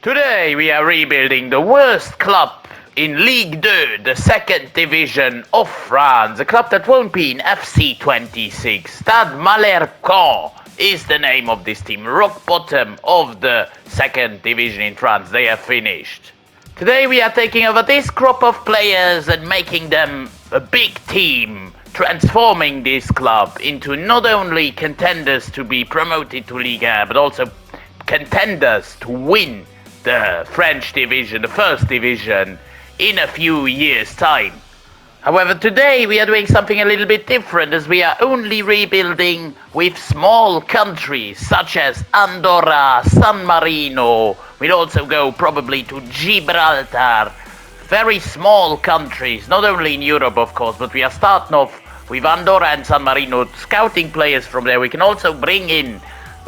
Today we are rebuilding the worst club in Ligue 2, the second division of France. A club that won't be in FC 26. Stade Malherbe is the name of this team. Rock bottom of the second division in France. They have finished. Today we are taking over this crop of players and making them a big team. Transforming this club into not only contenders to be promoted to Ligue 1, but also contenders to win the French division, the first division, in a few years' time. However, today we are doing something a little bit different, as we are only rebuilding with small countries such as Andorra, San Marino. We'll also go probably to Gibraltar. Very small countries, not only in Europe of course, but we are starting off with Andorra and San Marino, scouting players from there. We can also bring in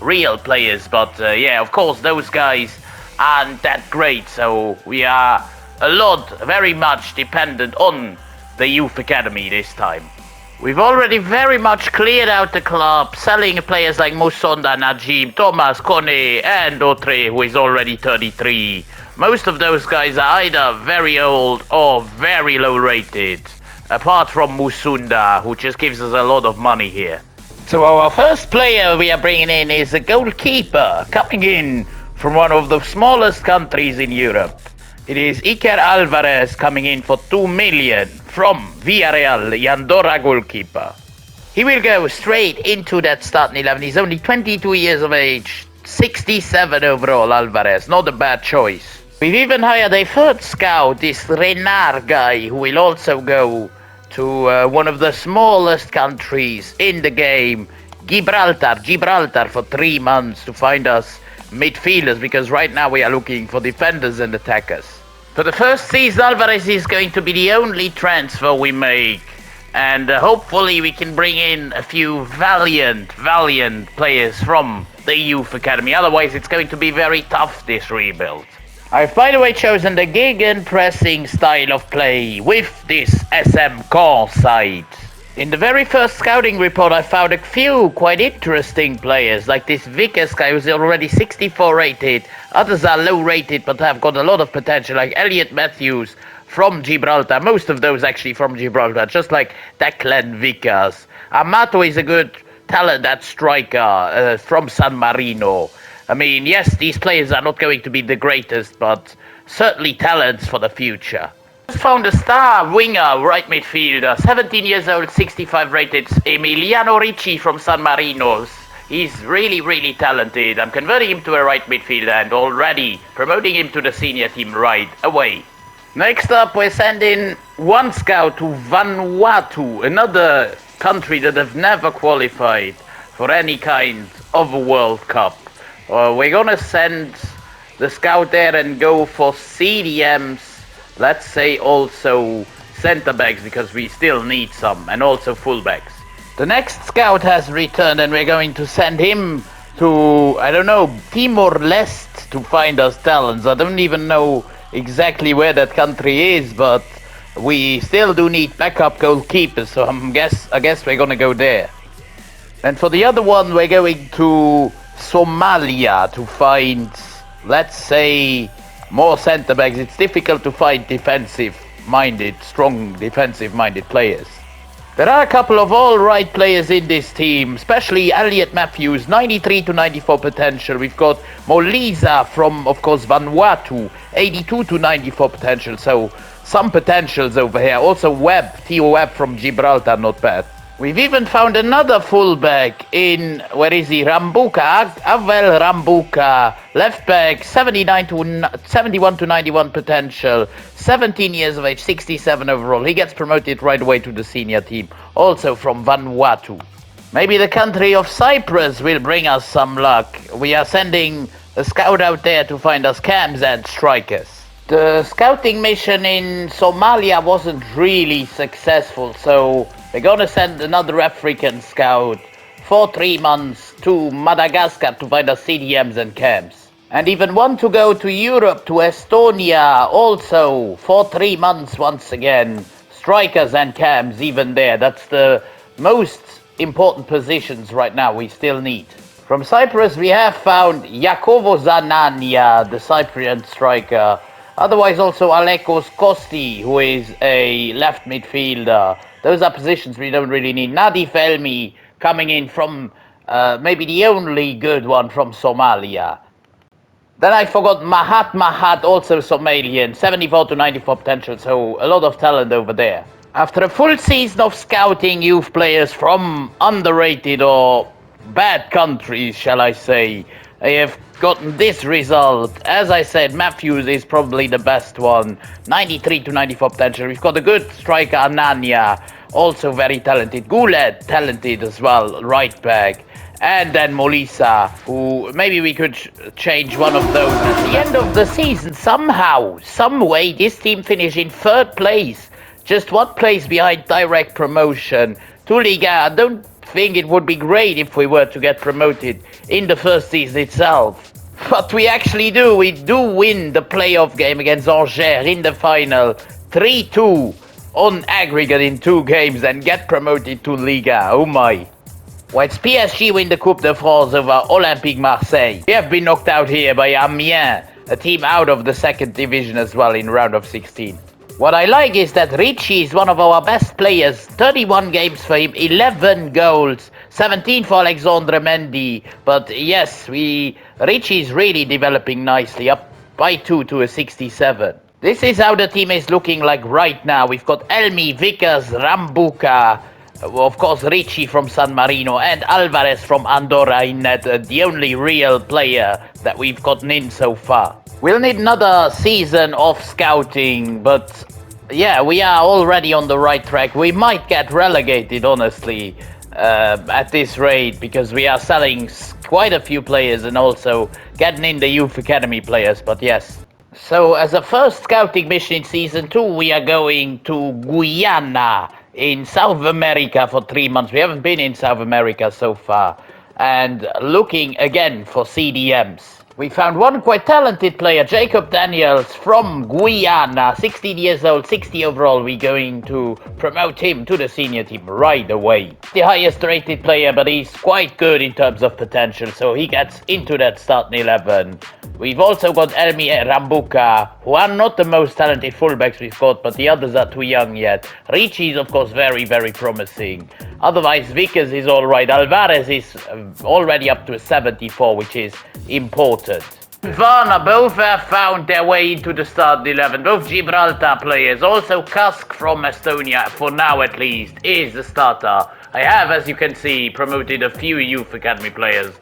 real players, but yeah, of course those guys aren't that great, so we are very much dependent on the youth academy this time. We've already very much cleared out the club, selling players like Musonda, Najib, Thomas, Kone, and Otre, who is already 33. Most of those guys are either very old or very low rated, apart from Musunda, who just gives us a lot of money here. So our first player we are bringing in is a goalkeeper, coming in from one of the smallest countries in Europe. It is Iker Alvarez coming in for 2 million from Villarreal, the Andorra goalkeeper. He will go straight into that starting 11. He's only 22 years of age, 67 overall, Alvarez. Not a bad choice. We've even hired a third scout, this Renard guy, who will also go to one of the smallest countries in the game, Gibraltar, for 3 months to find us midfielders, because right now we are looking for defenders and attackers. For the first season, Alvarez is going to be the only transfer we make, and hopefully we can bring in a few valiant players from the youth academy. Otherwise it's going to be very tough, this rebuild. I've by the way chosen the gegenpressing style of play with this SM Caen side. In the very first scouting report I found a few quite interesting players, like this Vickers guy who's already 64 rated. Others are low rated but have got a lot of potential, like Elliot Matthews from Gibraltar. Most of those actually from Gibraltar, just like Declan Vickers. Amato is a good talent at striker from San Marino. I mean, yes, these players are not going to be the greatest, but certainly talents for the future. Just found a star winger, right midfielder, 17 years old, 65 rated, Emiliano Ricci from San Marino. He's really talented. I'm converting him to a right midfielder and already promoting him to the senior team right away. Next up, we're sending one scout to Vanuatu, another country that have never qualified for any kind of a World Cup. We're gonna send the scout there and go for CDMs. Let's say also centre-backs, because we still need some, and also full-backs. The next scout has returned and we're going to send him to, I don't know, Timor-Leste to find us talents. I don't even know exactly where that country is, but we still do need backup goalkeepers, so I guess we're gonna go there. And for the other one, we're going to Somalia to find, let's say, more centre-backs. It's difficult to find strong defensive-minded players. There are a couple of all-right players in this team, especially Elliot Matthews, 93 to 94 potential. We've got Moliza from, of course, Vanuatu, 82 to 94 potential, so some potentials over here. Also Theo Webb from Gibraltar, not bad. We've even found another fullback in, where is he, Rambuka, Avel Rambuka, left back, 71 to 91 potential, 17 years of age, 67 overall. He gets promoted right away to the senior team, also from Vanuatu. Maybe the country of Cyprus will bring us some luck. We are sending a scout out there to find us cams and strikers. The scouting mission in Somalia wasn't really successful, so we're gonna send another African scout for 3 months to Madagascar to find us CDMs and cams. And even one to go to Europe, to Estonia, also for 3 months once again. Strikers and cams even there. That's the most important positions right now we still need. From Cyprus, we have found Yakovo Zanania, the Cypriot striker. Otherwise, also Alekos Kosti, who is a left midfielder. Those are positions we don't really need. Nadif Elmi coming in from maybe the only good one from Somalia. Then I forgot Mahat, also Somalian, 74 to 94 potential, so a lot of talent over there. After a full season of scouting youth players from underrated or bad countries, shall I say, I have gotten this result. As I said, Matthews is probably the best one, 93 to 94 potential. We've got a good striker, Anania, also very talented. Goulet, talented as well, right back. And then Molisa, who maybe we could change one of those. At the end of the season, somehow, some way, this team finished in third place. Just one place behind direct promotion to Liga. I don't think it would be great if we were to get promoted in the first season itself. But we actually do. We do win the playoff game against Angers in the final 3-2 on aggregate in 2 games and get promoted to Liga. Oh my. Whilst PSG win the Coupe de France over Olympique Marseille. We have been knocked out here by Amiens, a team out of the second division as well in round of 16. What I like is that Richie is one of our best players. 31 games for him, 11 goals, 17 for Alexandre Mendy. But yes, Richie is really developing nicely, up by 2 to a 67. This is how the team is looking like right now. We've got Elmi, Vickers, Rambuka, of course Richie from San Marino, and Alvarez from Andorra in net, the only real player that we've gotten in so far. We'll need another season of scouting, but yeah, we are already on the right track. We might get relegated, honestly, at this rate, because we are selling quite a few players and also getting in the youth academy players, but yes. So as a first scouting mission in Season 2, we are going to Guyana in South America for 3 months. We haven't been in South America so far, and looking again for CDMs. We found one quite talented player, Jacob Daniels from Guyana, 16 years old, 60 overall. We're going to promote him to the senior team right away. The highest rated player, but he's quite good in terms of potential, so he gets into that starting 11. We've also got Elmi and Rambuka, who are not the most talented fullbacks we've got, but the others are too young yet. Richie is, of course, very, very promising. Otherwise, Vickers is alright. Alvarez is already up to a 74, which is important. Varna both have found their way into the starting 11. Both Gibraltar players. Also, Kask from Estonia, for now at least, is the starter. I have, as you can see, promoted a few youth academy players,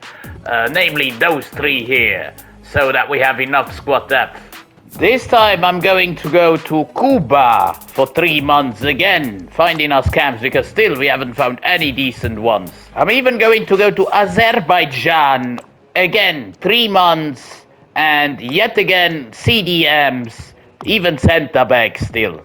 namely those 3 here, so that we have enough squad depth. This time I'm going to go to Cuba for 3 months again, finding us camps, because still we haven't found any decent ones. I'm even going to go to Azerbaijan again, 3 months, and yet again CDMs, even centre back still.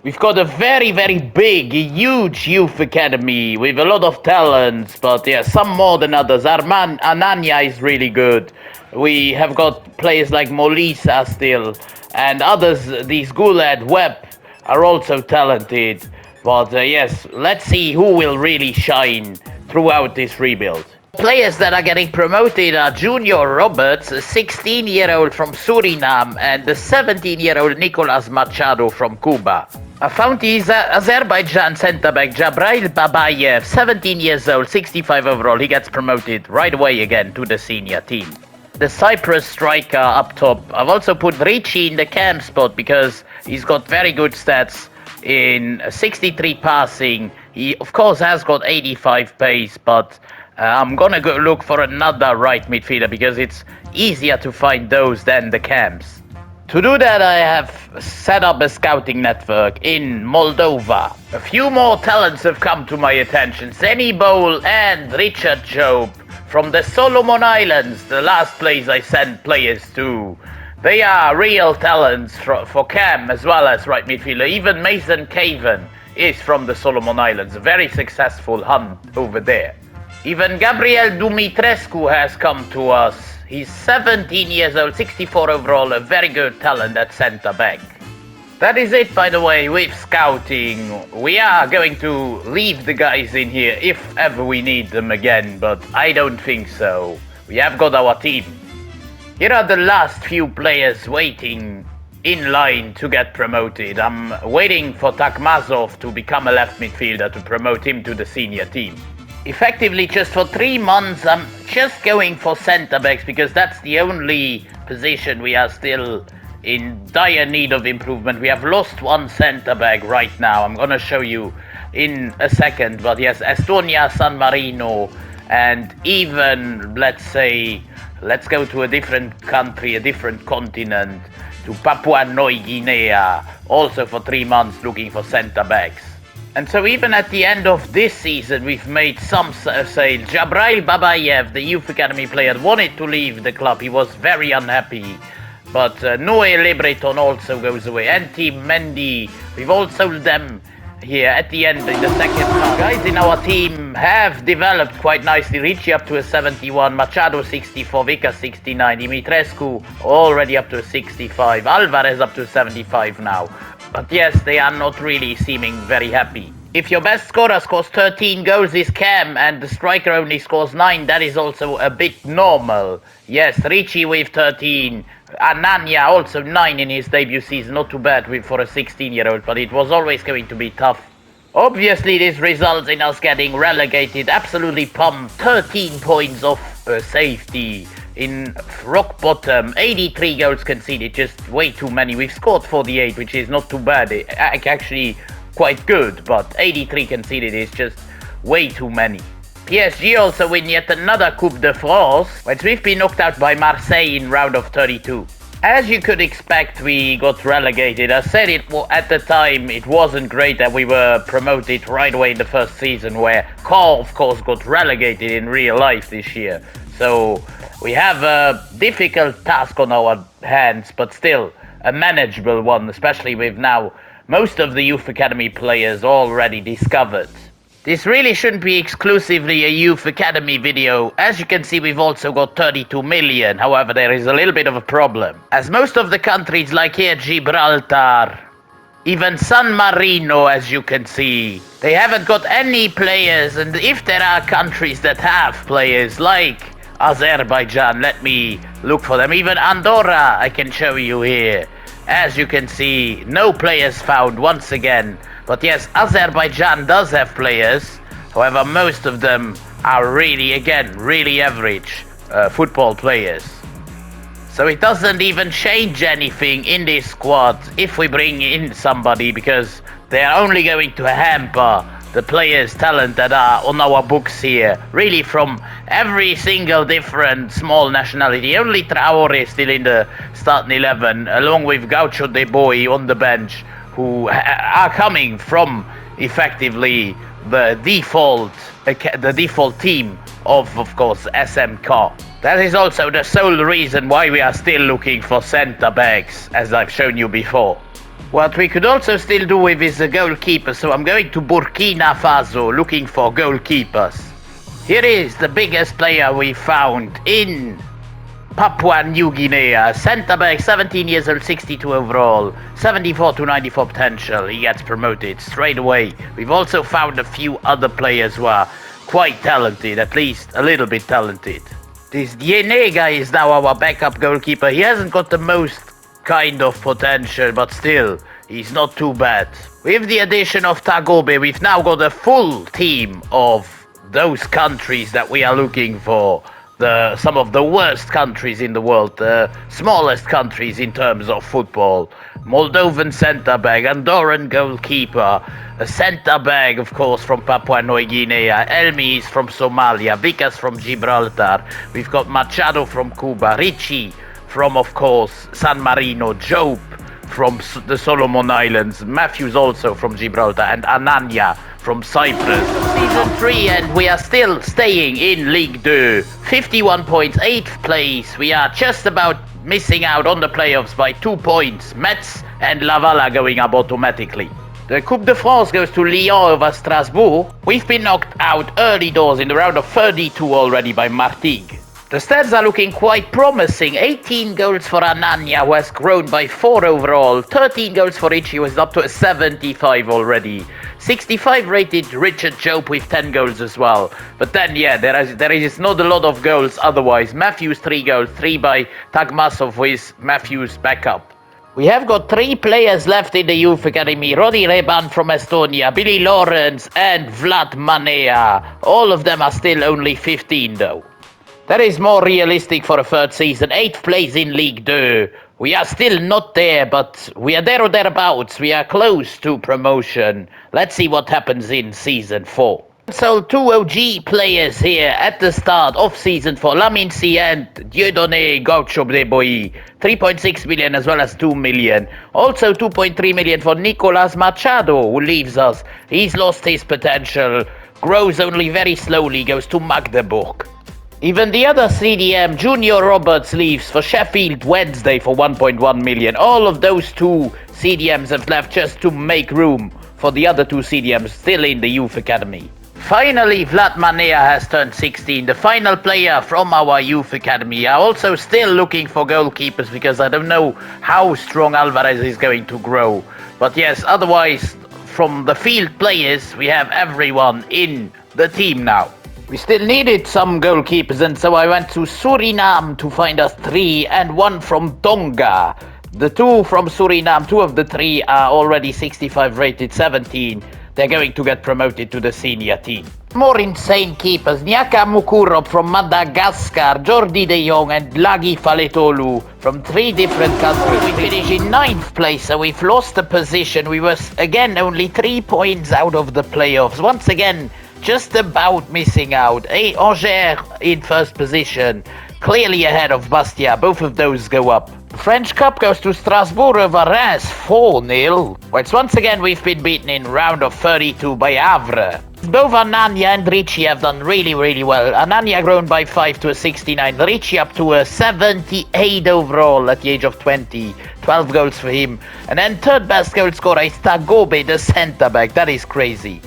We've got a very, very big, huge youth academy with a lot of talents, but yeah, some more than others. Ananya is really good. We have got players like Molisa still, and others, these Goulet, Webb, are also talented. But yes, let's see who will really shine throughout this rebuild. Players that are getting promoted are Junior Roberts, a 16-year-old from Suriname, and the 17-year-old Nicolas Machado from Cuba. I found his Azerbaijan centre-back Jabrail Babayev, 17 years old, 65 overall. He gets promoted right away again to the senior team. The Cyprus striker up top. I've also put Richie in the camp spot because he's got very good stats in 63 passing. He, of course, has got 85 pace, but I'm gonna go look for another right midfielder because it's easier to find those than the camps. To do that, I have set up a scouting network in Moldova. A few more talents have come to my attention. Zeni Bowl and Richard Job from the Solomon Islands, the last place I sent players to. They are real talents for Cam as well as right midfielder. Even Mason Caven is from the Solomon Islands. A very successful hunt over there. Even Gabriel Dumitrescu has come to us. He's 17 years old, 64 overall, a very good talent at centre back. That is it, by the way, with scouting. We are going to leave the guys in here if ever we need them again, but I don't think so. We have got our team. Here are the last few players waiting in line to get promoted. I'm waiting for Takmazov to become a left midfielder to promote him to the senior team. Effectively, just for 3 months, I'm just going for centre-backs because that's the only position we are still in dire need of improvement. We have lost one centre-back right now. I'm gonna show you in a second, but yes, Estonia, San Marino, and even, let's go to a different country, a different continent, to Papua New Guinea, also for 3 months looking for centre-backs. And so even at the end of this season, we've made some sales. Jabrail Babayev, the youth academy player, wanted to leave the club. He was very unhappy. But Noé Lebreton also goes away. And Team Mendy, we've all sold them here at the end in the second half. Guys in our team have developed quite nicely. Ricci up to a 71, Machado 64, Vika 69, Dimitrescu already up to a 65, Alvarez up to a 75 now. But yes, they are not really seeming very happy. If your best scorer scores 13 goals is Cam and the striker only scores 9, that is also a bit normal. Yes, Ricci with 13, Ananya also 9 in his debut season, not too bad for a 16-year-old, but it was always going to be tough. Obviously, this results in us getting relegated, absolutely pumped, 13 points off safety in rock bottom, 83 goals conceded, just way too many. We've scored 48, which is not too bad, actually quite good, but 83 conceded is just way too many. PSG also win yet another Coupe de France, which we've been knocked out by Marseille in round of 32. As you could expect, we got relegated. I said it at the time, it wasn't great that we were promoted right away in the first season, where Caen, of course, got relegated in real life this year. So we have a difficult task on our hands, but still a manageable one, especially with now most of the youth academy players already discovered. This really shouldn't be exclusively a youth academy video. As you can see, we've also got 32 million. However, there is a little bit of a problem, as most of the countries like here Gibraltar, even San Marino, as you can see, they haven't got any players. And if there are countries that have players like Azerbaijan, let me look for them. Even Andorra, I can show you here. As you can see, no players found once again. But yes, Azerbaijan does have players. However, most of them are really average football players. So it doesn't even change anything in this squad if we bring in somebody, because they are only going to hamper the players' talent that are on our books here, really from every single different small nationality. Only Traore is still in the starting 11, along with Gaucho De Boy on the bench, who are coming from effectively the default team of course, SM Caen. That is also the sole reason why we are still looking for centre-backs, as I've shown you before. What we could also still do with is a goalkeeper, so I'm going to Burkina Faso looking for goalkeepers. Here is the biggest player we found in Papua New Guinea. Centre-back, 17 years old, 62 overall, 74 to 94 potential. He gets promoted straight away. We've also found a few other players who are quite talented, at least a little bit talented. This Dienega is now our backup goalkeeper. He hasn't got the most kind of potential, but still, he's not too bad. With the addition of Tagobe, we've now got a full team of those countries that we are looking for. Some of the worst countries in the world, the smallest countries in terms of football. Moldovan centre-back, Andorran goalkeeper, a centre-back, of course, from Papua New Guinea, Elmi is from Somalia, Vikas from Gibraltar, we've got Machado from Cuba, Ricci from, of course, San Marino, Job from the Solomon Islands, Matthews also from Gibraltar, and Ananya from Cyprus. Season 3, and we are still staying in Ligue 2. 51 points, 8th place. We are just about missing out on the playoffs by 2 points. Metz and Laval are going up automatically. The Coupe de France goes to Lyon over Strasbourg. We've been knocked out early doors in the round of 32 already by Martigues. The stats are looking quite promising. 18 goals for Ananya, who has grown by 4 overall. 13 goals for Richie, who is up to a 75 already. 65 rated Richard Job with 10 goals as well. But then, yeah, there is not a lot of goals otherwise. Matthews 3 goals, 3 by Tagmasov, who is Matthews' backup. We have got 3 players left in the youth academy. Rodi Reban from Estonia, Billy Lawrence and Vlad Manea. All of them are still only 15 though. That is more realistic for a third season. 8th place in League 2. We are still not there, but we are there or thereabouts. We are close to promotion. Let's see what happens in Season 4. So 2 OG players here at the start of Season 4. Laminci and Dieudonné Gaucho-Deboy. 3.6 million as well as 2 million. Also 2.3 million for Nicolas Machado, who leaves us. He's lost his potential. Grows only very slowly, goes to Magdeburg. Even the other CDM, Junior Roberts, leaves for Sheffield Wednesday for 1.1 million. All of those 2 CDMs have left just to make room for the other 2 CDMs still in the youth academy. Finally, Vlad Manea has turned 16, the final player from our youth academy. I'm also still looking for goalkeepers because I don't know how strong Alvarez is going to grow. But yes, otherwise, from the field players, we have everyone in the team now. We still needed some goalkeepers, and so I went to Suriname to find us 3 and 1 from Tonga. The 2 from Suriname, 2 of the 3 are already 65 rated, 17. They're going to get promoted to the senior team. More insane keepers, Nyaka Mukurop from Madagascar, Jordi De Jong and Lagi Faletolu from 3 different countries. We finished in 9th place, so we've lost the position. We were, again, only 3 points out of the playoffs. Once again, just about missing out. Angers in first position, clearly ahead of Bastia. Both of those go up. French Cup goes to Strasbourg over Reims 4-0. Whilst once again we've been beaten in round of 32 by Havre. Both Ananya and Ricci have done really well. Ananya grown by 5 to a 69. Ricci up to a 78 overall at the age of 20. 12 goals for him. And then third best goal scorer is Tagobe, the centre back. That is crazy.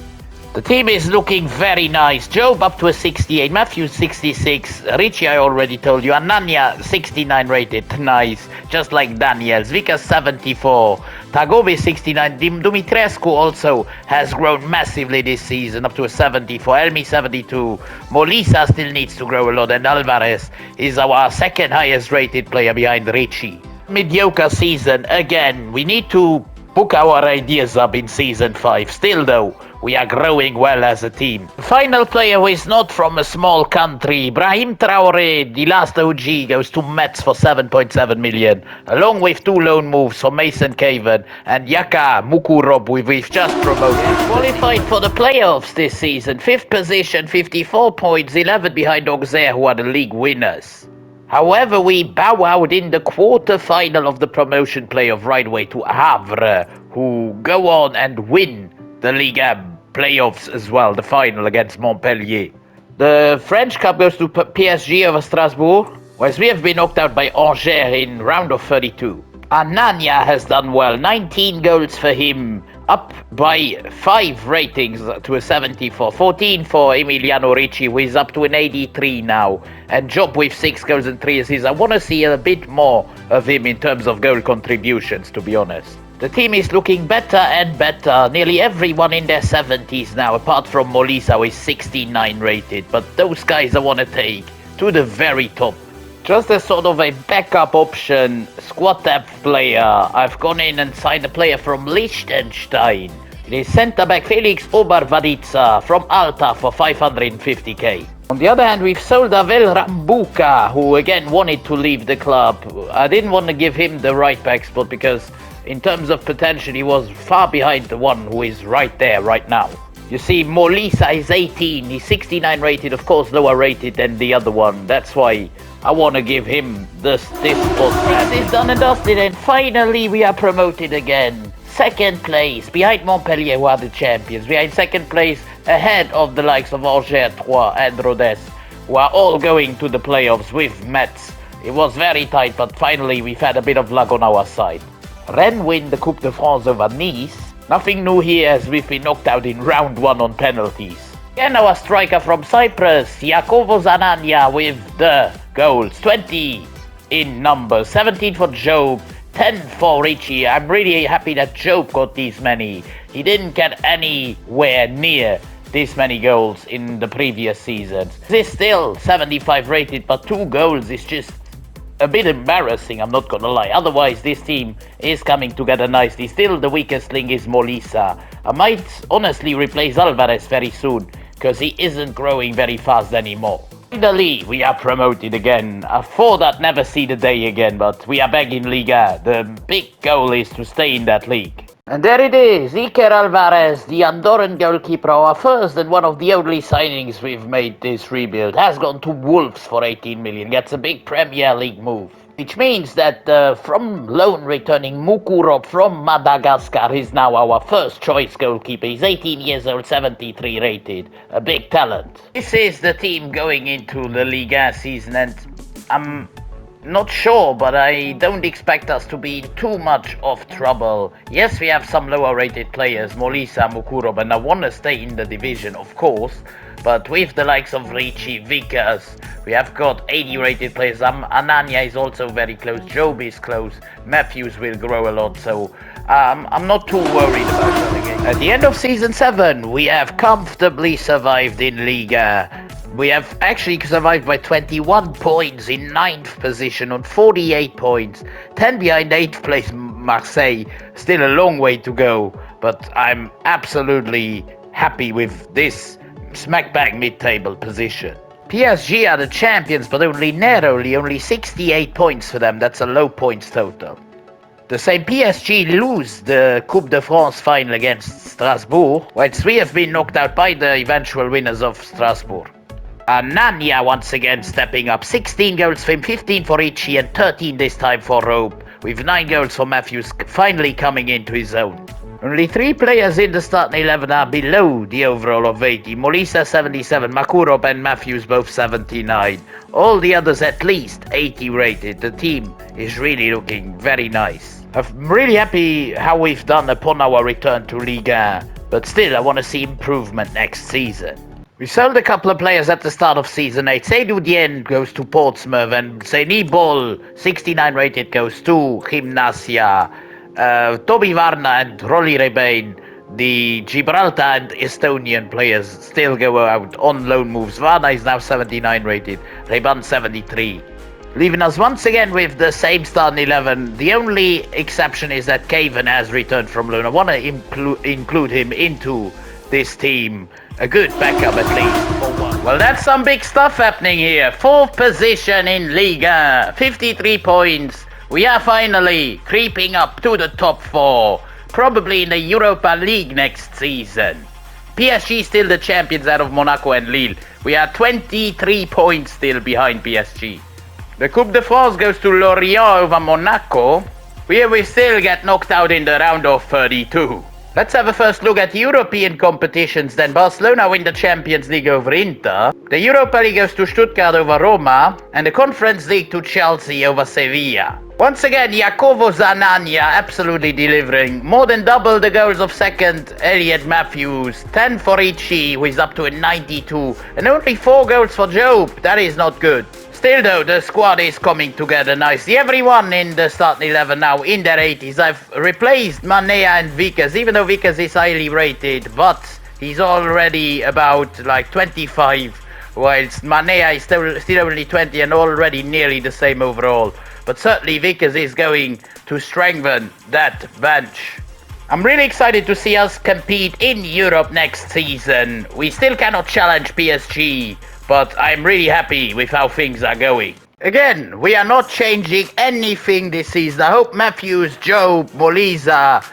The team is looking very nice. Job up to a 68, Matthews 66, Ricci I already told you, Ananya 69 rated, nice, just like Daniel, Zvika 74, Tagobe 69, Dumitrescu also has grown massively this season, up to a 74, Elmi 72, Molisa still needs to grow a lot, and Alvarez is our second highest rated player behind Ricci. Mediocre season again, we need to book our ideas up in Season 5, still though, we are growing well as a team. Final player who is not from a small country, Brahim Traore, the last OG, goes to Metz for 7.7 million, along with 2 loan moves for Mason Caven and Yaka Mukurop, who we've just promoted. Qualified for the playoffs this season, 5th position, 54 points, 11 behind Auxerre, who are the league winners. However, we bow out in the quarter-final of the promotion playoff right away to Havre, who go on and win the Liga playoffs as well, the final against Montpellier. The French Cup goes to PSG over Strasbourg, whereas we have been knocked out by Angers in round of 32. Ananya has done well, 19 goals for him, up by 5 ratings to a 74, 14 for Emiliano Ricci, who is up to an 83 now, and Job with 6 goals and 3 assists. I want to see a bit more of him in terms of goal contributions, to be honest. The team is looking better and better, nearly everyone in their 70s now, apart from Molisa, who is 69 rated, but those guys I want to take to the very top. Just as sort of a backup option, squad depth player, I've gone in and signed a player from Liechtenstein. It is centre-back Felix Obarvadica from Alta for 550k. On the other hand, we've sold Avel Rambuka, who again wanted to leave the club. I didn't want to give him the right-back spot because in terms of potential, he was far behind the one who is right there right now. You see, Molisa is 18, he's 69 rated, of course lower rated than the other one. That's why I want to give him this spot. This is done and dusted, and finally we are promoted again. 2nd place, behind Montpellier, who are the champions. Behind 2nd place, ahead of the likes of Angers, Troyes and Rodez, who are all going to the playoffs with Metz. It was very tight, but finally we've had a bit of luck on our side. Rennes win the Coupe de France over Nice. Nothing new here as we've been knocked out in round 1 on penalties. And our striker from Cyprus, Iakovos Ananya, with the goals, 20 in number, 17 for Job, 10 for Richie. I'm really happy that Job got these many. He didn't get anywhere near this many goals in the previous seasons. He's still 75 rated, but 2 goals is just a bit embarrassing, I'm not gonna lie. Otherwise, this team is coming together nicely. Still, the weakest link is Molisa. I might honestly replace Alvarez very soon, because he isn't growing very fast anymore. Finally, we are promoted again. I thought I'd never see the day again, but we are back in Liga. The big goal is to stay in that league. And there it is, Iker Alvarez, the Andorran goalkeeper, our first and one of the only signings we've made this rebuild, has gone to Wolves for 18 million. That's a big Premier League move. Which means that from loan returning Mukurov from Madagascar is now our first choice goalkeeper. He's 18 years old, 73 rated. A big talent. This is the team going into the Liga season, and I'm not sure, but I don't expect us to be in too much of trouble. Yes, we have some lower rated players, Molisa, Mukurov, and I want to stay in the division, of course. But with the likes of Ricci, Vickers, we have got 80 rated players. Ananya is also very close, Job is close, Matthews will grow a lot, so I'm not too worried about relegation. At the end of season 7, we have comfortably survived in Liga. We have actually survived by 21 points in 9th position on 48 points. 10 behind 8th place Marseille. Still a long way to go, but I'm absolutely happy with this smack bang mid-table position. PSG are the champions, but only narrowly, only 68 points for them. That's a low points total. The same PSG lose the Coupe de France final against Strasbourg, whilst we have been knocked out by the eventual winners of Strasbourg. Nanya once again stepping up, 16 goals for him, 15 for Ricci and 13 this time for Rope, with 9 goals for Matthews finally coming into his own. Only 3 players in the starting 11 are below the overall of 80, Molisa 77, Makurov and Matthews both 79, all the others at least 80 rated. The team is really looking very nice. I'm really happy how we've done upon our return to Liga, but still I want to see improvement next season. We sold a couple of players at the start of Season 8. Seydou Dieng goes to Portsmouth and Seni Bol, 69 rated, goes to Gimnasia. Toby Varna and Rolly Rebain, the Gibraltar and Estonian players, still go out on loan moves. Varna is now 79 rated, Reban 73. Leaving us once again with the same starting 11. The only exception is that Caven has returned from loan. I want to include him into this team. A good backup at least for one. Well, that's some big stuff happening here. 4th position in Liga, 53 points. We are finally creeping up to the top 4, probably in the Europa League next season. PSG still the champions out of Monaco and Lille. We are 23 points still behind PSG. The Coupe de France goes to Lorient over Monaco. We still get knocked out in the round of 32. Let's have a first look at European competitions then. Barcelona win the Champions League over Inter. The Europa League goes to Stuttgart over Roma. And the Conference League to Chelsea over Sevilla. Once again, Jacobo Zanania absolutely delivering. More than double the goals of second Elliot Matthews. 10 for Ricci, who is up to a 92. And only 4 goals for Job. That is not good. Still though, the squad is coming together nicely. Everyone in the starting 11 now in their 80s. I've replaced Manea and Vickers, even though Vickers is highly rated, but he's already about like 25, whilst Manea is still only 20 and already nearly the same overall. But certainly Vickers is going to strengthen that bench. I'm really excited to see us compete in Europe next season. We still cannot challenge PSG, but I'm really happy with how things are going. Again, we are not changing anything this season. I hope Matthews, Job, Molisa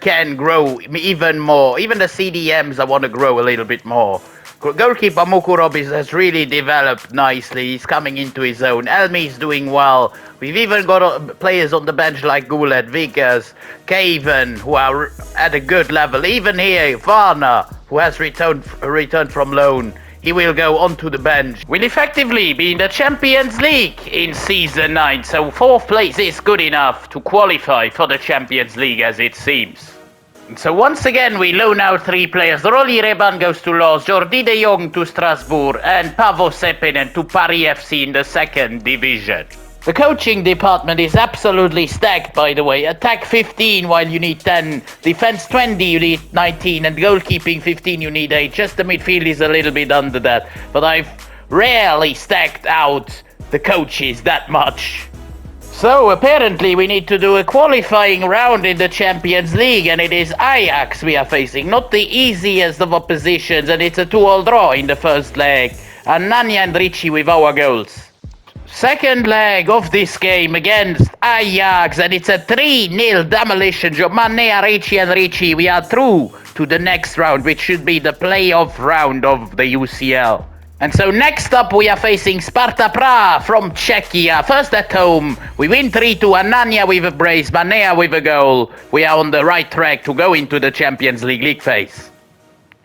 can grow even more. Even the CDMs, I want to grow a little bit more. Goalkeeper Mukurov has really developed nicely. He's coming into his own. Elmi is doing well. We've even got players on the bench like Goulet, Vickers, Caven, who are at a good level. Even here, Varna, who has returned from loan. He will go onto the bench. Will effectively be in the Champions League in Season 9. So 4th place is good enough to qualify for the Champions League as it seems. So once again, we loan out 3 players. Rolly Reban goes to Lens, Jordi de Jong to Strasbourg, and Paavo Seppinen to Paris FC in the 2nd division. The coaching department is absolutely stacked, by the way. Attack 15 while you need 10. Defense 20, you need 19. And goalkeeping 15, you need 8. Just the midfield is a little bit under that. But I've rarely stacked out the coaches that much. So apparently we need to do a qualifying round in the Champions League, and it is Ajax we are facing. Not the easiest of oppositions, and it's a 2-2 draw in the first leg. Ananya and Ricci with our goals. Second leg of this game against Ajax, and it's a 3-0 demolition job. Manea, Ricci and Ricci, we are through to the next round, which should be the playoff round of the UCL. And so next up we are facing Sparta Prague from Czechia. First at home, we win 3-2, Ananya with a brace, Manea with a goal. We are on the right track to go into the Champions League phase.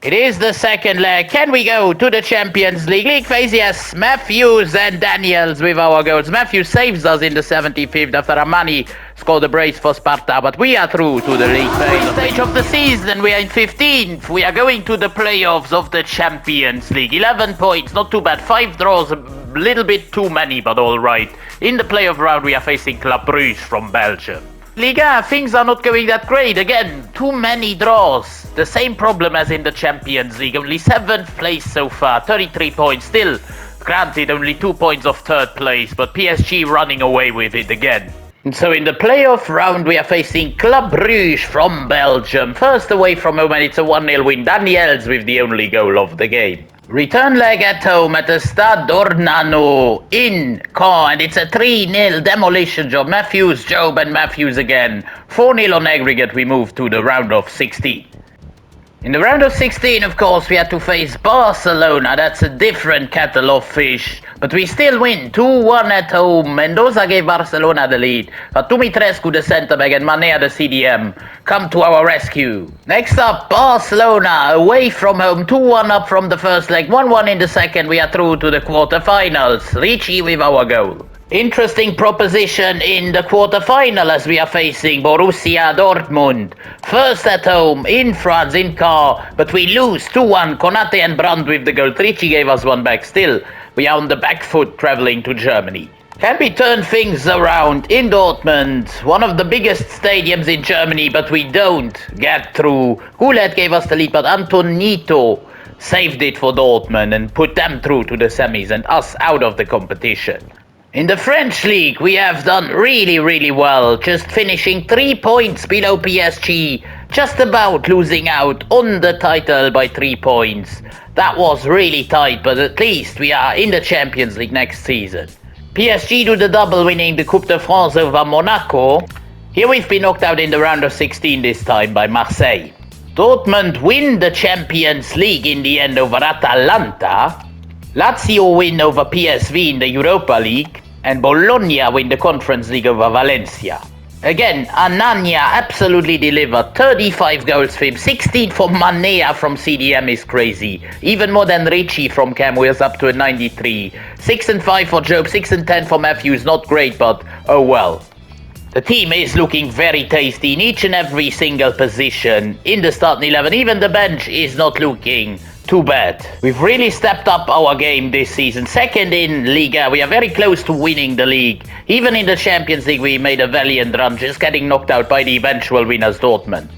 It is the second leg. Can we go to the Champions League phase? Yes, Matthews and Daniels with our goals. Matthews saves us in the 75th after Amani scored a brace for Sparta, but we are through to the league phase. Stage of the season, we are in 15th. We are going to the playoffs of the Champions League. 11 points, not too bad. 5 draws, a little bit too many, but all right. In the playoff round, we are facing Club Brugge from Belgium. Liga, things are not going that great. Again, too many draws. The same problem as in the Champions League. Only 7th place so far, 33 points. Still, granted, only 2 points of 3rd place, but PSG running away with it again. And so in the playoff round, we are facing Club Brugge from Belgium. First away from home, and it's a 1-0 win. Daniels with the only goal of the game. Return leg at home at the Stade Ornano in Caen, and it's a 3-0 demolition job. Matthews, Job and Matthews again. 4-0 on aggregate, we move to the round of 16. In the round of 16, of course, we had to face Barcelona. That's a different kettle of fish. But we still win 2-1 at home. Mendoza gave Barcelona the lead. But Dumitrescu, the centre-back, and Manea, the CDM, come to our rescue. Next up, Barcelona, away from home. 2-1 up from the first leg. 1-1 in the second. We are through to the quarterfinals. Ricci with our goal. Interesting proposition in the quarterfinal as we are facing Borussia Dortmund. First at home in France, in Caen, but we lose 2-1. Konate and Brandt with the goal. Ricci gave us one back. Still, we are on the back foot traveling to Germany. Can we turn things around in Dortmund? One of the biggest stadiums in Germany, but we don't get through. Goulet gave us the lead, but Antonito saved it for Dortmund and put them through to the semis and us out of the competition. In the French league, we have done really well, just finishing 3 points below PSG, just about losing out on the title by 3 points. That was really tight, but at least we are in the Champions League next season. PSG do the double, winning the Coupe de France over Monaco. Here we've been knocked out in the round of 16 this time by Marseille. Dortmund win the Champions League in the end over Atalanta. Lazio win over PSV in the Europa League, and Bologna win the Conference League over Valencia. Again, Ananya absolutely delivered. 35 goals for him, 16 for Manea from CDM is crazy. Even more than Ricci from Cam, who is up to a 93. 6 and 5 for Job, 6 and 10 for Matthews. Not great, but oh well. The team is looking very tasty in each and every single position in the starting 11. Even the bench is not looking too bad. We've really stepped up our game this season. Second in Liga. We are very close to winning the league. Even in the Champions League, we made a valiant run, just getting knocked out by the eventual winners, Dortmund.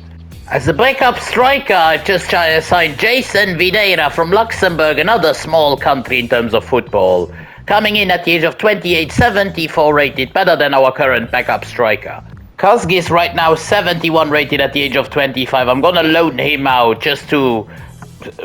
As a backup striker, I've just signed Jason Videira from Luxembourg, another small country in terms of football. Coming in at the age of 28, 74 rated, better than our current backup striker. Kazgi is right now 71 rated at the age of 25. I'm gonna loan him out just to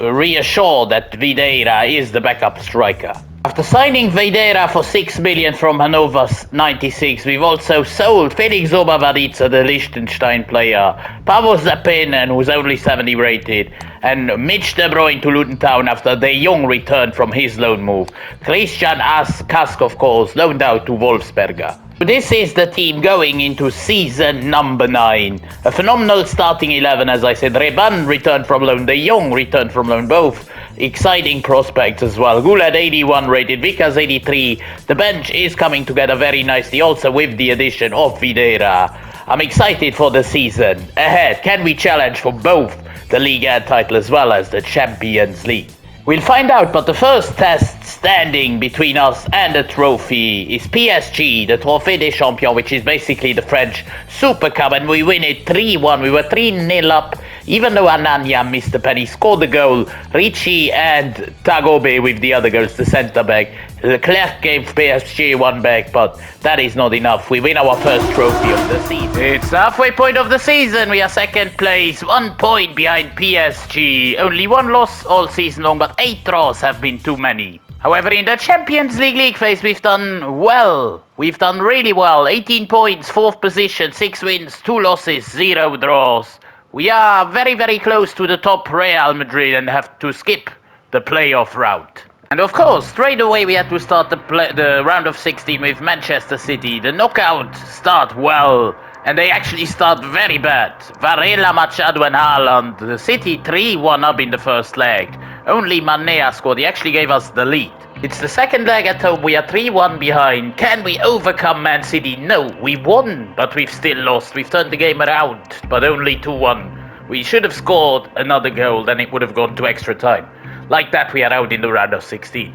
reassure that Videira is the backup striker. After signing Videira for 6 million from Hannover 96, we've also sold Felix Obervadica, the Liechtenstein player, Paavo Seppinen, who's only 70 rated, and Mitch De Bruyne to Luton Town after De Jong returned from his loan move. Christian Kask, of course, loaned out to Wolfsberger. This is the team going into season number 9. A phenomenal starting 11, as I said. Reban returned from loan, De Jong returned from loan, both exciting prospects as well. Goulet 81 rated, Vikas 83. The bench is coming together very nicely, also with the addition of Videira. I'm excited for the season ahead. Can we challenge for both the Ligue 1 title as well as the Champions League? We'll find out, but the first test standing between us and the trophy is PSG, the Trophée des Champions, which is basically the French Super Cup, and we win it 3-1. We were 3-0 up, even though Anania missed the penny, scored the goal. Ricci and Tagobe with the other goals, the centre-back. Leclerc gave PSG one back, but that is not enough. We win our first trophy of the season. It's halfway point of the season. We are second place, 1 point behind PSG. Only one loss all season long, but 8 draws have been too many. However, in the Champions League phase, we've done well. We've done really well. 18 points, 4th position, 6 wins, 2 losses, 0 draws. We are very, very close to the top Real Madrid and have to skip the playoff route. And of course, straight away we had to start the round of 16 with Manchester City. The knockout start well, and they actually start very bad. Varela, Machado and Haaland. The City 3-1 up in the first leg. Only Mane scored. He actually gave us the lead. It's the second leg at home. We are 3-1 behind. Can we overcome Man City? No, we won, but we've still lost. We've turned the game around, but only 2-1. We should have scored another goal, then it would have gone to extra time. Like that, we are out in the round of 16.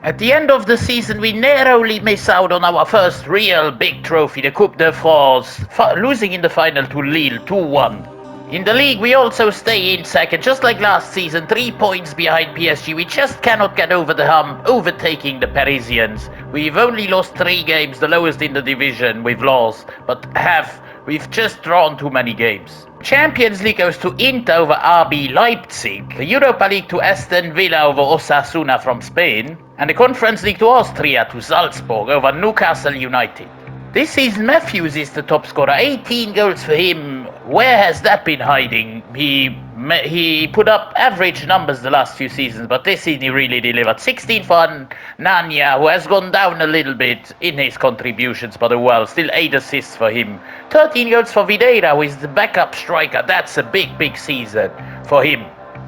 At the end of the season, we narrowly miss out on our first real big trophy, the Coupe de France, losing in the final to Lille 2-1. In the league, we also stay in second, just like last season, 3 points behind PSG. We just cannot get over the hump, overtaking the Parisians. We've only lost 3 games, the lowest in the division we've lost, but we've just drawn too many games. Champions League goes to Inter over RB Leipzig, the Europa League to Aston Villa over Osasuna from Spain, and the Conference League to Austria to Salzburg over Newcastle United. This season Matthews is the top scorer, 18 goals for him. Where has that been hiding? He put up average numbers the last few seasons, but this season he really delivered. 16 for Nanya, who has gone down a little bit in his contributions, but well, still 8 assists for him. 13 goals for Videira, who is the backup striker. That's a big, big season for him.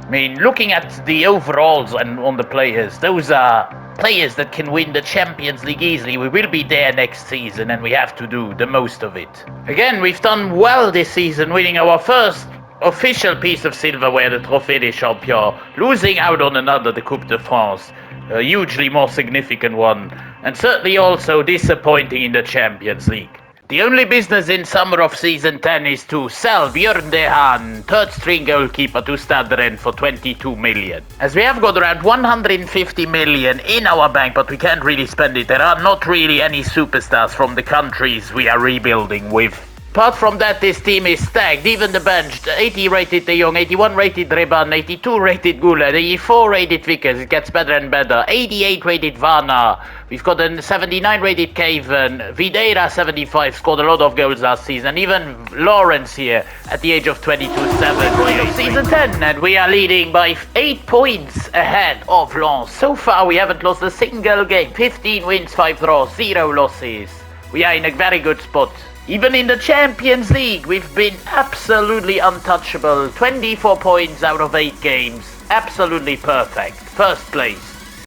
I mean, looking at the overalls and on the players, those are players that can win the Champions League easily. We will be there next season and we have to do the most of it. Again, we've done well this season, winning our first official piece of silverware, the Trophée des Champions, losing out on another, the Coupe de France, a hugely more significant one, and certainly also disappointing in the Champions League. The only business in summer of season 10 is to sell Björn De Haan, third string goalkeeper, to Stade Rennes for 22 million. As we have got around 150 million in our bank, but we can't really spend it. There are not really any superstars from the countries we are rebuilding with. Apart from that, this team is stacked. Even the bench, 80 rated De Jong, 81 rated Reban, 82 rated Goulet, 84 rated Vickers. It gets better and better. 88 rated Varna. We've got a 79 rated Caven. Videira 75, scored a lot of goals last season. Even Lawrence here at the age of 22, 7. Season 10, and we are leading by 8 points ahead of Lens. So far, we haven't lost a single game. 15 wins, 5 draws, 0 losses. We are in a very good spot. Even in the Champions League, we've been absolutely untouchable. 24 points out of 8 games. Absolutely perfect. First place.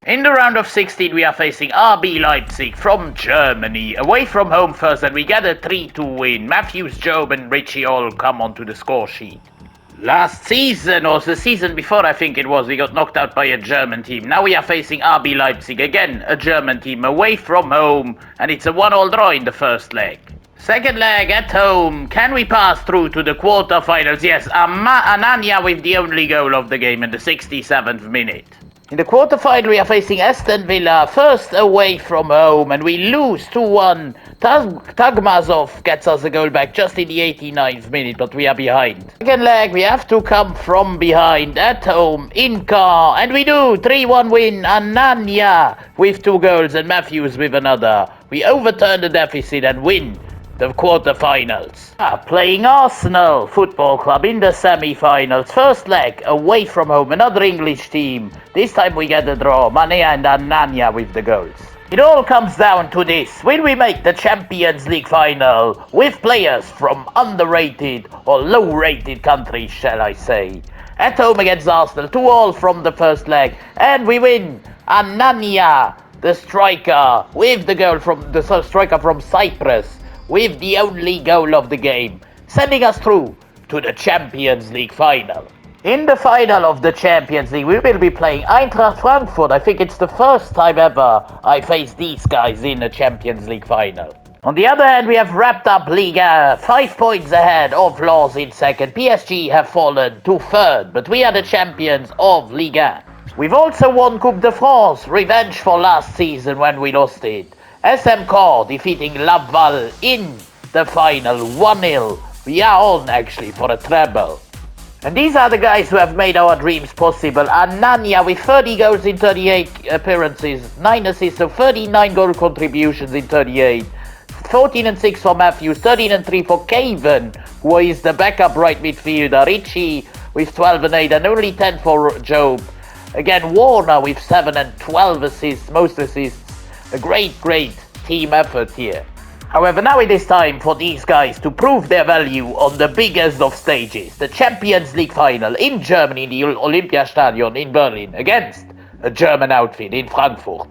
In the round of 16, we are facing RB Leipzig from Germany. Away from home first, and we get a 3-2 win. Matthews, Job and Richie all come onto the score sheet. Last season, or the season before I think it was, we got knocked out by a German team. Now we are facing RB Leipzig, again a German team, away from home, and it's a 1-1 draw in the first leg. Second leg at home. Can we pass through to the quarterfinals? Yes, Anania with the only goal of the game in the 67th minute. In the quarterfinal, we are facing Aston Villa, first away from home, and we lose 2-1. Tagmazov gets us a goal back just in the 89th minute, but we are behind. Second leg, we have to come from behind at home in Caen, and we do. 3-1 win. Anania with 2 goals and Matthews with another. We overturn the deficit and win the quarterfinals. Playing Arsenal Football Club in the semi-finals. First leg, away from home, another English team. This time we get a draw. Mane and Anania with the goals. It all comes down to this. Will we make the Champions League final with players from underrated or low-rated countries, shall I say? At home against Arsenal, 2-2 from the first leg. And we win. Anania, the striker, with the goal from the striker from Cyprus, with the only goal of the game, sending us through to the Champions League final. In the final of the Champions League, we will be playing Eintracht Frankfurt. I think it's the first time ever I face these guys in a Champions League final. On the other hand, we have wrapped up Liga, 5 points ahead of Lens in second. PSG have fallen to third, but we are the champions of Liga. We've also won Coupe de France, revenge for last season when we lost it. SM Caen defeating Laval in the final 1-0. We are on actually for a treble. And these are the guys who have made our dreams possible. Ananya with 30 goals in 38 appearances, 9 assists, so 39 goal contributions in 38. 14 and 6 for Matthews, 13 and 3 for Caven, who is the backup right midfielder. Richie with 12 and 8, and only 10 for Job. Again, Warner with 7 and 12 assists, most assists. A great team effort here. However, now it is time for these guys to prove their value on the biggest of stages, the Champions League final in Germany, in the Olympiastadion in Berlin, against a German outfit in Frankfurt.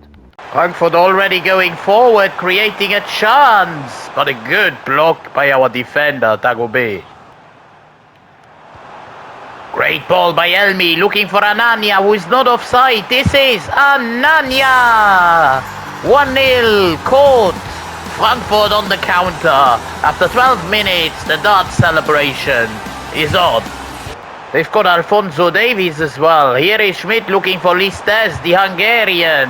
Frankfurt already going forward, creating a chance, but a good block by our defender, Tagobe. Great ball by Elmi, looking for Ananya, who is not offside. This is Ananya! 1-0, caught. Frankfurt on the counter. After 12 minutes, the dart celebration is on. They've got Alphonso Davies as well. Here is Schmidt looking for Listes, the Hungarian.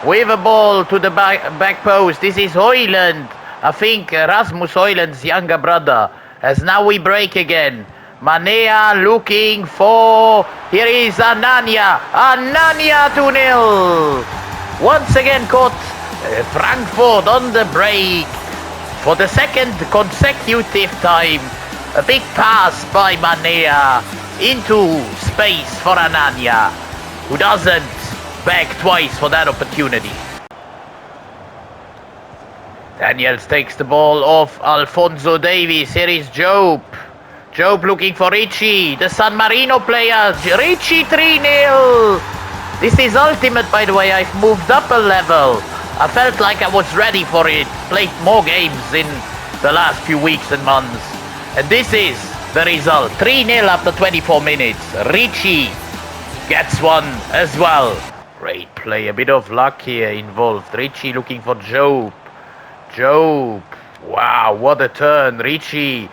With a ball to the back post. This is Hoyland. I think Rasmus Hoyland's younger brother. As now we break again. Manea looking for... Here is Ananya. Ananya 2-0. Once again caught Frankfurt on the break. For the second consecutive time. A big pass by Manea into space for Ananya, who doesn't beg twice for that opportunity. Daniels takes the ball off Alphonso Davies. Here is Job. Job looking for Richie, the San Marino player. Richie 3-0. This is ultimate, by the way. I've moved up a level. I felt like I was ready for it. Played more games in the last few weeks and months. And this is the result. 3-0 after 24 minutes. Richie gets one as well. Great play. A bit of luck here involved. Richie looking for Job. Job. Wow, what a turn. Richie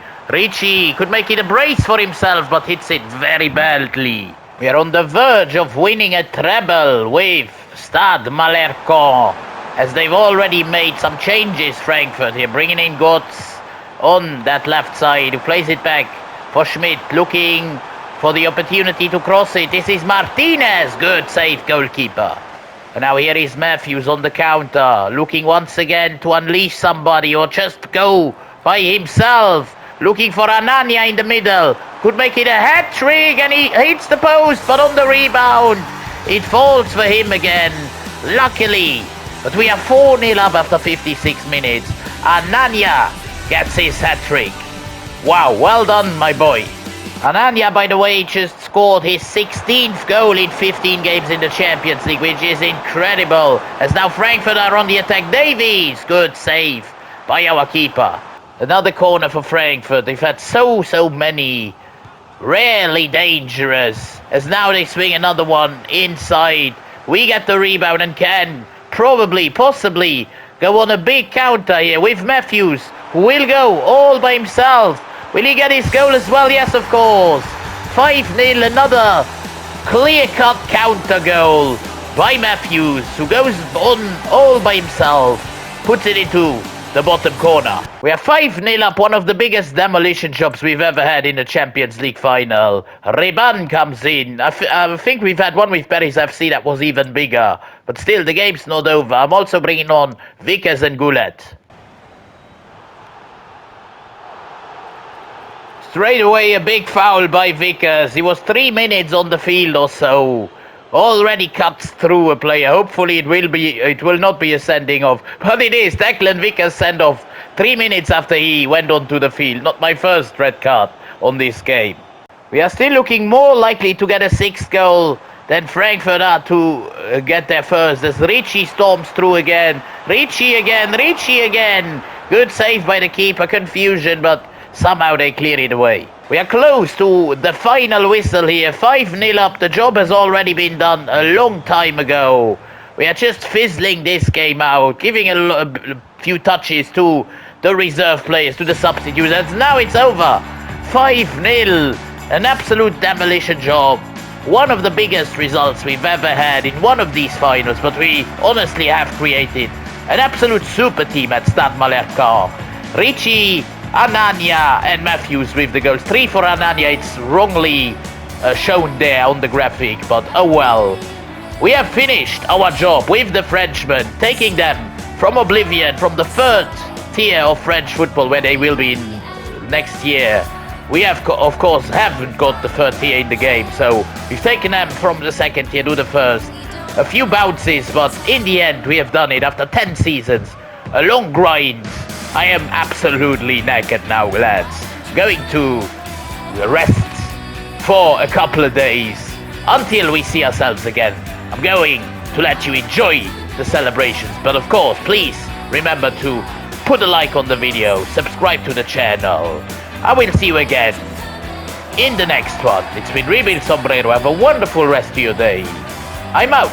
could make it a brace for himself, but hits it very badly. We are on the verge of winning a treble with Stade Malherbe, as they've already made some changes. Frankfurt here, bringing in Götz on that left side, who plays it back for Schmidt, looking for the opportunity to cross it. This is Martinez. Good save, goalkeeper. And now here is Matthews on the counter, looking once again to unleash somebody or just go by himself. Looking for Ananya in the middle. Could make it a hat-trick, and he hits the post, but on the rebound, it falls for him again. Luckily. But we are 4-0 up after 56 minutes. Ananya gets his hat-trick. Wow, well done, my boy. Ananya, by the way, just scored his 16th goal in 15 games in the Champions League, which is incredible. As now Frankfurt are on the attack. Davies, good save by our keeper. Another corner for Frankfurt. They've had so many rarely dangerous. As now they swing another one inside. We get the rebound and can possibly go on a big counter here with Matthews, who will go all by himself. Will he get his goal as well? Yes, of course. 5-0, another clear-cut counter goal by Matthews, who goes on all by himself, puts it into the bottom corner. We are 5-0 up, one of the biggest demolition jobs we've ever had in the Champions League final. Reban comes in. I think we've had one with Paris FC that was even bigger. But still, the game's not over. I'm also bringing on Vickers and Goulet. Straight away, a big foul by Vickers. He was 3 minutes on the field or so. Already cuts through a player. Hopefully it will not be a sending off. But it is. Declan Vickers sent off 3 minutes after he went onto the field. Not my first red card on this game. We are still looking more likely to get a 6th goal than Frankfurt are to get their first. As Richie storms through again. Richie again. Good save by the keeper, confusion, but somehow they cleared it away. We are close to the final whistle here. 5-0 up. The job has already been done a long time ago. We are just fizzling this game out, giving a few touches to the reserve players, to the substitutes, and now it's over. 5-0. An absolute demolition job. One of the biggest results we've ever had in one of these finals, but we honestly have created an absolute super team at Stade Malherbe Caen. Ricci, Anania and Matthews with the goals. 3 for Anania, it's wrongly shown there on the graphic, but oh well. We have finished our job with the Frenchmen, taking them from oblivion, from the third tier of French football where they will be in next year. We have, of course, haven't got the third tier in the game, so we've taken them from the second tier to the first. A few bounces, but in the end we have done it after 10 seasons. A long grind. I am absolutely knackered now, lads. Going to rest for a couple of days until we see ourselves again. I'm going to let you enjoy the celebrations, but of course, please remember to put a like on the video, subscribe to the channel. I will see you again in the next one. It's been Rebuild Sombrero. Have a wonderful rest of your day. I'm out.